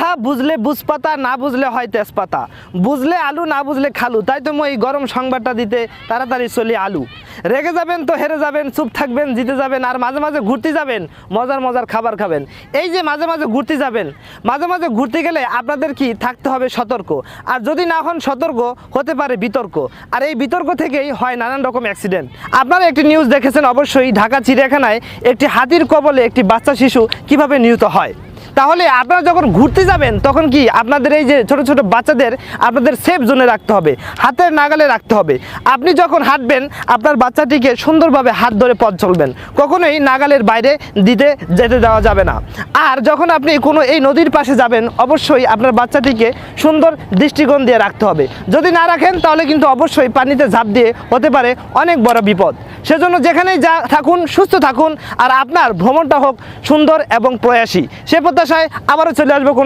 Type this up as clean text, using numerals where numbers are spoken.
কথা বুঝলে বুঝপাতা, না বুঝলে হয় তেজপাতা, বুঝলে আলু না বুঝলে খালু। তাই তো মই গরম সংবাদটা দিতে তাড়াতাড়ি চলি আলু। রেগে যাবেন তো হেরে যাবেন, চুপ থাকবেন জিতে যাবেন, আর মাঝে মাঝে ঘুরতে যাবেন, মজার মজার খাবার খাবেন। এই যে মাঝে মাঝে ঘুরতে যাবেন, মাঝে মাঝে ঘুরতে গেলে আপনাদের কি থাকতে হবে সতর্ক। আর যদি না হন সতর্ক, হতে পারে বিতর্ক। আর এই বিতর্ক থেকেই হয় নানান রকম অ্যাক্সিডেন্ট। আপনারা একটি নিউজ দেখেছেন অবশ্যই, ঢাকা চিড়িয়াখানায় একটি হাতির কবলে একটি বাচ্চা শিশু কিভাবে নিহত হয়। তাহলে আপনারা যখন ঘুরতে যাবেন তখন কি আপনাদের এই যে ছোট ছোট বাচ্চাদের আপনাদের সেফ জোনে রাখতে হবে, হাতের নাগালে রাখতে হবে। আপনি যখন হাঁটবেন আপনার বাচ্চাটিকে সুন্দরভাবে হাত ধরে পথ চলবেন, কখনোই নাগালের বাইরে যেতে দেওয়া যাবে না। আর যখন আপনি কোনো এই নদীর পাশে যাবেন অবশ্যই আপনার বাচ্চাটিকে সুন্দর দৃষ্টিকোণ দিয়ে রাখতে হবে। যদি না রাখেন তাহলে কিন্তু অবশ্যই পানিতে ঝাঁপ দিয়ে হতে পারে অনেক বড় বিপদ। সেজন্য যেখানেই থাকুন সুস্থ থাকুন, আর আপনার ভ্রমণটা হোক সুন্দর এবং প্রয়াসী। সে প্রত্যাশায় আবারও চলে আসবো কোনো